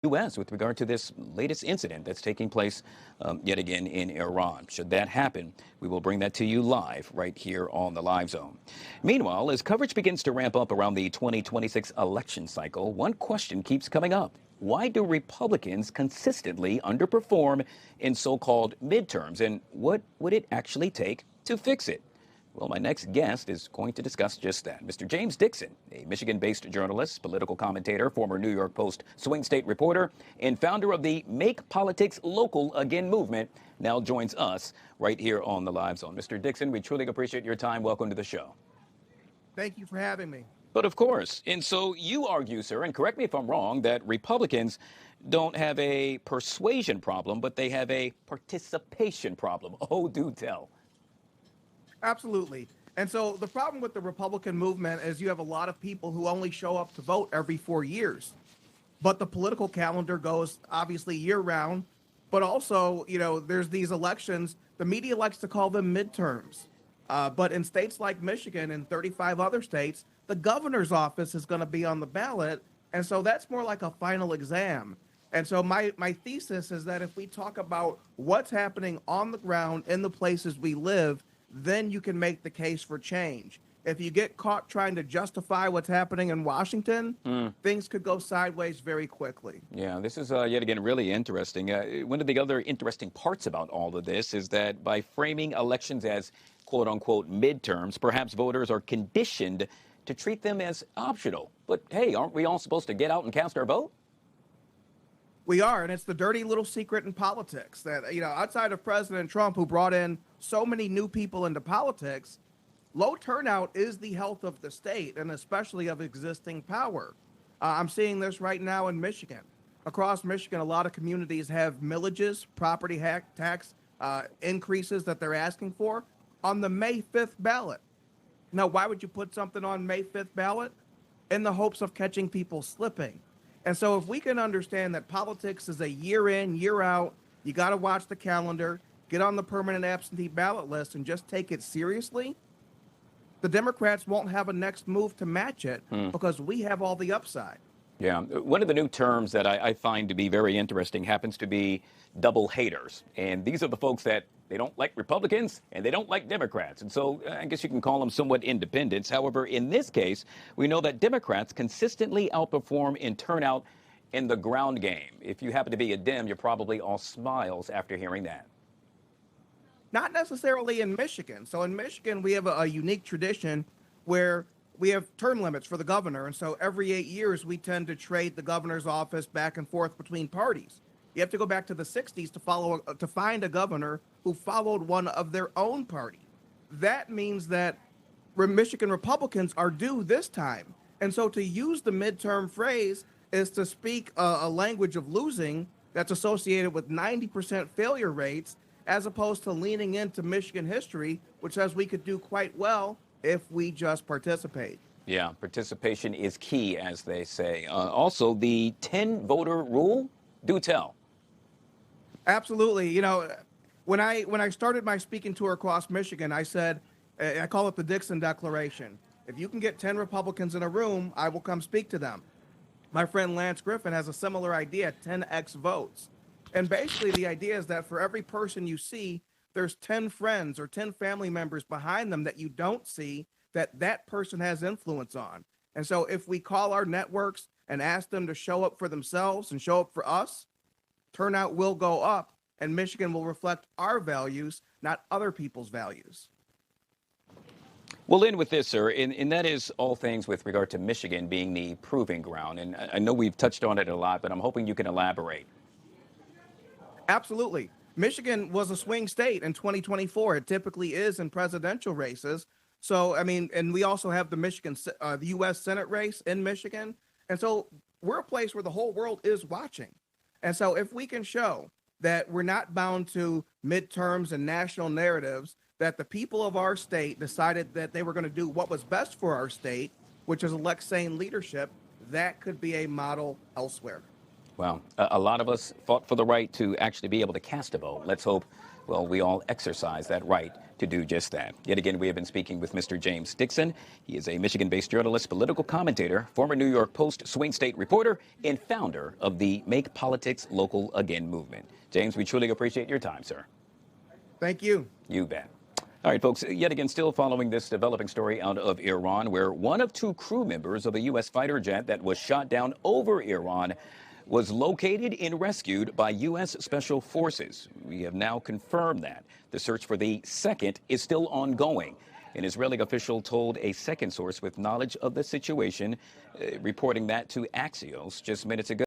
U.S. with regard to this latest incident that's taking place yet again in Iran. Should that happen, we will bring that to you live right here on the Live Zone. Meanwhile, as coverage begins to ramp up around the 2026 election cycle, one question keeps coming up. Why do Republicans consistently underperform in so-called midterms, and what would it actually take to fix it? Well, my next guest is going to discuss just that. Mr. James Dickson, a Michigan-based journalist, political commentator, former New York Post swing state reporter, and founder of the Make Politics Local Again movement, now joins us right here on the Live Zone. Mr. Dickson, we truly appreciate your time. Welcome to the show. Thank you for having me. But of course, and so you argue, sir, and correct me if I'm wrong, that Republicans don't have a persuasion problem, but they have a participation problem. Oh, do tell. Absolutely. And so the problem with the Republican movement is you have a lot of people who only show up to vote every 4 years. But the political calendar goes obviously year round. But also, there's these elections. The media likes to call them midterms. But in states like Michigan and 35 other states, the governor's office is going to be on the ballot. And so that's more like a final exam. And so my thesis is that if we talk about what's happening on the ground in the places we live, then you can make the case for change. If you get caught trying to justify what's happening in Washington, things could go sideways very quickly. Yeah, this is yet again really interesting. One of the other interesting parts about all of this is that by framing elections as quote unquote midterms, perhaps voters are conditioned to treat them as optional. But hey, aren't we all supposed to get out and cast our vote? We are, and it's the dirty little secret in politics that, outside of President Trump, who brought in so many new people into politics, low turnout is the health of the state, and especially of existing power. I'm seeing this right now in Michigan. Across Michigan, a lot of communities have millages, property tax increases that they're asking for on the May 5th ballot. Now, why would you put something on May 5th ballot? In the hopes of catching people slipping. And so if we can understand that politics is a year in, year out, you got to watch the calendar, get on the permanent absentee ballot list, and just take it seriously, the Democrats won't have a next move to match it because we have all the upside. Yeah, one of the new terms that I find to be very interesting happens to be double haters. And these are the folks that they don't like Republicans and they don't like Democrats. And so I guess you can call them somewhat independents. However, in this case, we know that Democrats consistently outperform in turnout in the ground game. If you happen to be a Dem, you're probably all smiles after hearing that. Not necessarily in Michigan. So in Michigan, we have a unique tradition where we have term limits for the governor. And so every 8 years, we tend to trade the governor's office back and forth between parties. You have to go back to the 60s to find a governor who followed one of their own party. That means that Michigan Republicans are due this time. And so to use the midterm phrase is to speak a language of losing that's associated with 90% failure rates, as opposed to leaning into Michigan history, which says we could do quite well if we just participate. Yeah, participation is key, as they say. Also, the 10-voter rule, do tell. Absolutely. When I started my speaking tour across Michigan, I said, I call it the Dickson Declaration. If you can get 10 Republicans in a room, I will come speak to them. My friend Lance Griffin has a similar idea, 10x votes. And basically the idea is that for every person you see, there's 10 friends or 10 family members behind them that you don't see that person has influence on. And so if we call our networks and ask them to show up for themselves and show up for us, turnout will go up and Michigan will reflect our values, not other people's values. We'll end with this, sir, and that is all things with regard to Michigan being the proving ground. And I know we've touched on it a lot, but I'm hoping you can elaborate. Absolutely. Michigan was a swing state in 2024. It typically is in presidential races. So, and we also have the U.S. Senate race in Michigan. And so we're a place where the whole world is watching. And so if we can show that we're not bound to midterms and national narratives, that the people of our state decided that they were going to do what was best for our state, which is elect sane leadership, that could be a model elsewhere. Well, a lot of us fought for the right to actually be able to cast a vote. Let's hope well, we all exercise that right to do just that. Yet again, we have been speaking with Mr. James Dickson. He is a Michigan-based journalist, political commentator, former New York Post swing state reporter, and founder of the Make Politics Local Again movement. James, we truly appreciate your time, sir. Thank you. You bet. All right, folks, yet again, still following this developing story out of Iran, where one of two crew members of a U.S. fighter jet that was shot down over Iran was located and rescued by U.S. Special Forces. We have now confirmed that. The search for the second is still ongoing. An Israeli official told a second source with knowledge of the situation, reporting that to Axios just minutes ago.